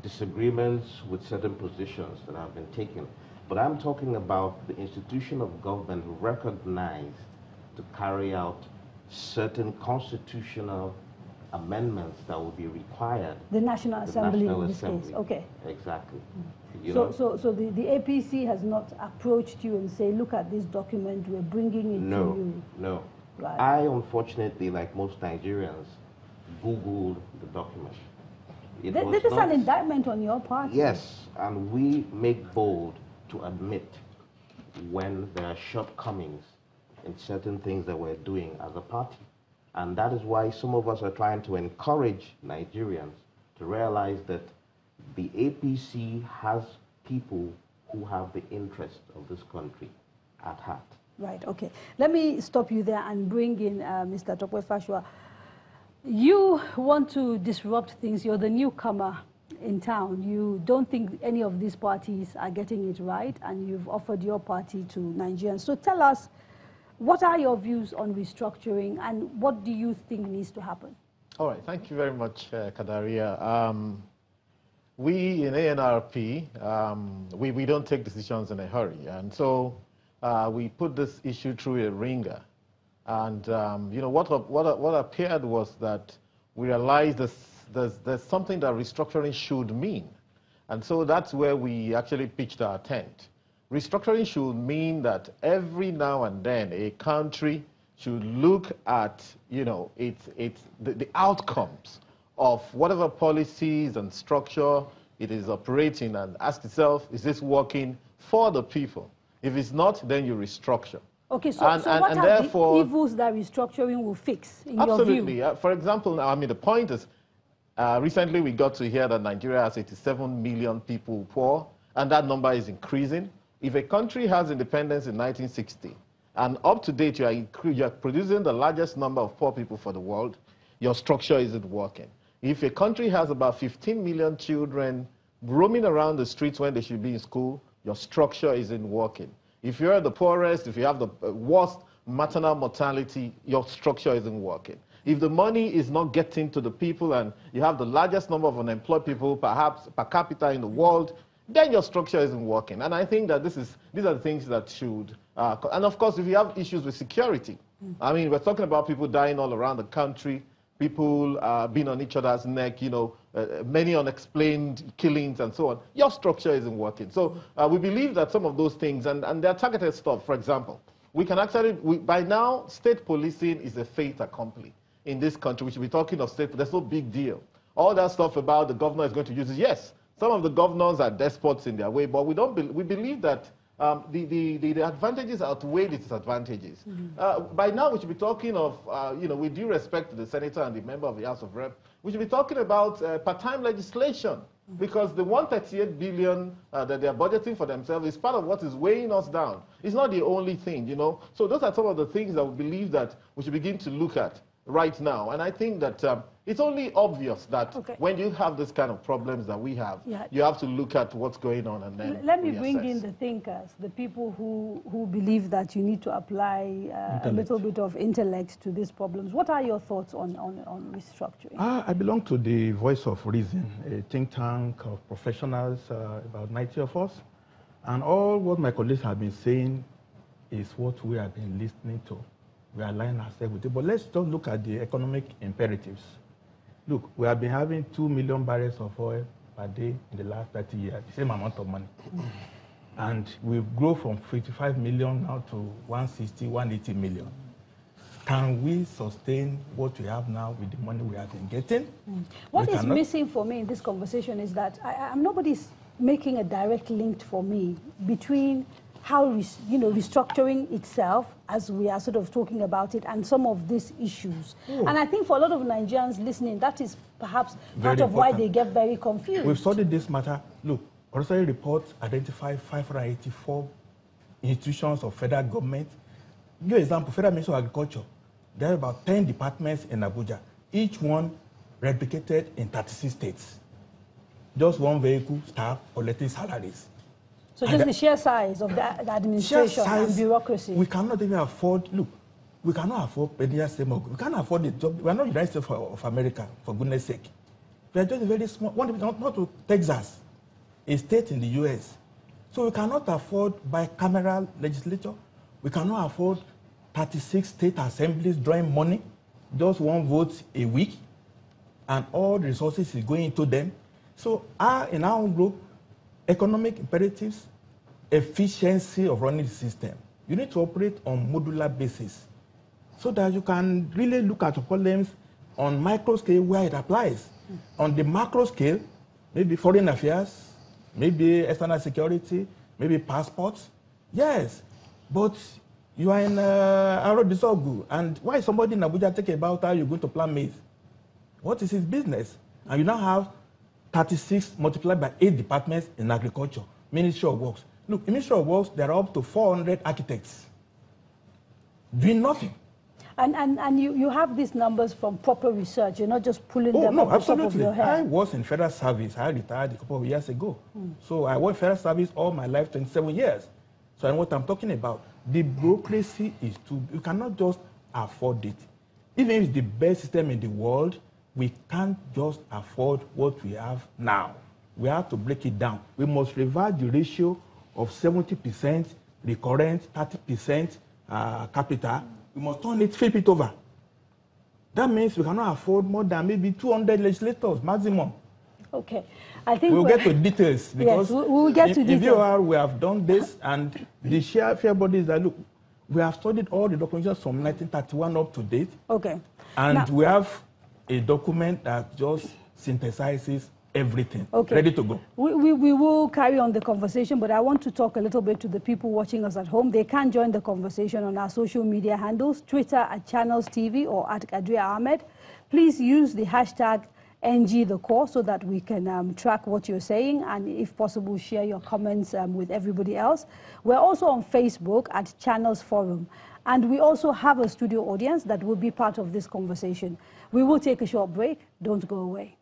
disagreements with certain positions that have been taken. But I'm talking about the institution of government recognized to carry out certain constitutional amendments that will be required. The National Assembly in this case. Okay. Exactly. So the APC has not approached you and say, look at this document, we're bringing it to you. No. Right. I, unfortunately, like most Nigerians, Googled the document. This is an indictment on your party. Yes, and we make bold to admit when there are shortcomings in certain things that we're doing as a party. And that is why some of us are trying to encourage Nigerians to realize that the APC has people who have the interest of this country at heart. Right, okay. Let me stop you there and bring in Mr. Tokwe Fashua. You want to disrupt things. You're the newcomer in town. You don't think any of these parties are getting it right, and you've offered your party to Nigerians. So tell us, what are your views on restructuring, and what do you think needs to happen? All right, thank you very much, Kadaria. We in ANRP, we don't take decisions in a hurry, and so we put this issue through a ringer. And what appeared was that we realized there's something that restructuring should mean. And so that's where we actually pitched our tent. Restructuring should mean that every now and then a country should look at, the outcomes of whatever policies and structure it is operating and ask itself, is this working for the people? If it's not, then you restructure. Okay, so what are the evils that restructuring will fix, in your view? Absolutely. For example, the point is, recently we got to hear that Nigeria has 87 million people poor, and that number is increasing. If a country has independence in 1960, and up to date you are producing the largest number of poor people for the world, your structure isn't working. If a country has about 15 million children roaming around the streets when they should be in school, your structure isn't working. If you're the poorest, if you have the worst maternal mortality, your structure isn't working. If the money is not getting to the people and you have the largest number of unemployed people, perhaps per capita in the world, then your structure isn't working. And I think that these are the things that should, and of course, if you have issues with security, we're talking about people dying all around the country, people being on each other's neck, many unexplained killings and so on. Your structure isn't working. So we believe that some of those things, and they're targeted stuff, for example, we can actually, by now, state policing is a fait accompli in this country. We should be talking of state, there's no big deal. All that stuff about the governor is going to use it, yes, some of the governors are despots in their way, but we believe that the advantages outweigh the disadvantages. By now, we should be talking of, with due respect to the senator and the member of the House of Rep, we should be talking about part-time legislation, because the 138 billion that they're budgeting for themselves is part of what is weighing us down. It's not the only thing, So those are some of the things that we believe that we should begin to look at right now. And I think that it's only obvious that when you have this kind of problems that we have, you have to look at what's going on and then let me bring in the thinkers, the people who believe that you need to apply a little bit of intellect to these problems. What are your thoughts on restructuring? I belong to the Voice of Reason, a think tank of professionals, about 90 of us. And all what my colleagues have been saying is what we have been listening to. We align ourselves with it. But let's just look at the economic imperatives. Look, we have been having 2 million barrels of oil per day in the last 30 years, the same amount of money. And we've grown from 55 million now to 160, 180 million. Can we sustain what we have now with the money we have been getting? What is missing for me in this conversation is that nobody's making a direct link for me between how restructuring itself, as we are sort of talking about it, and some of these issues. And I think for a lot of Nigerians listening, that is perhaps part of why they get very confused. We've studied this matter. Look, Restructuring report identified 584 institutions of federal government. Give an example, Federal Ministry of Agriculture. There are about 10 departments in Abuja, each one replicated in 36 states. Just one vehicle, staff, collecting salaries. So just the sheer size of the administration and bureaucracy. We cannot even afford, look, we cannot afford Pendia Semog. We cannot afford the job. We are not United States of America, for goodness sake. We are just a very small, not to Texas, a state in the US. So we cannot afford bicameral legislature. We cannot afford 36 state assemblies drawing money, just one vote a week, and all the resources is going into them. So in our own group, economic imperatives, efficiency of running the system. You need to operate on modular basis so that you can really look at problems on micro scale where it applies. On the macro scale, maybe foreign affairs, maybe external security, maybe passports. Yes, but you are in Arobisogu, and why somebody in Abuja take about how you're going to plant maize? What is his business? And you now have 36 multiplied by 8 departments in agriculture, Ministry of Works. Look, in Ministry of Works, there are up to 400 architects doing nothing. And you have these numbers from proper research. You're not just pulling them no, off the top of absolutely. your head. I was in federal service. I retired a couple of years ago. So I worked federal service all my life, 27 years. So I know what I'm talking about. The bureaucracy is too, you cannot just afford it. Even if it's the best system in the world, we can't just afford what we have now. We have to break it down. We must revise the ratio of 70% recurrent, 30% capital. We must flip it over. That means we cannot afford more than maybe 200 legislators maximum. Okay. I think we'll get to details because yes, we'll get to details. In VOR, we have done this, and the fair bodies that look, we have studied all the documentations from 1931 up to date. Okay. And now, we have a document that just synthesizes everything, okay, ready to go. We will carry on the conversation, but I want to talk a little bit to the people watching us at home. They can join the conversation on our social media handles, Twitter at Channels TV or at Kadria Ahmed. Please use the hashtag NGTheCore so that we can track what you're saying, and if possible, share your comments with everybody else. We're also on Facebook at Channels Forum, and we also have a studio audience that will be part of this conversation. We will take a short break. Don't go away.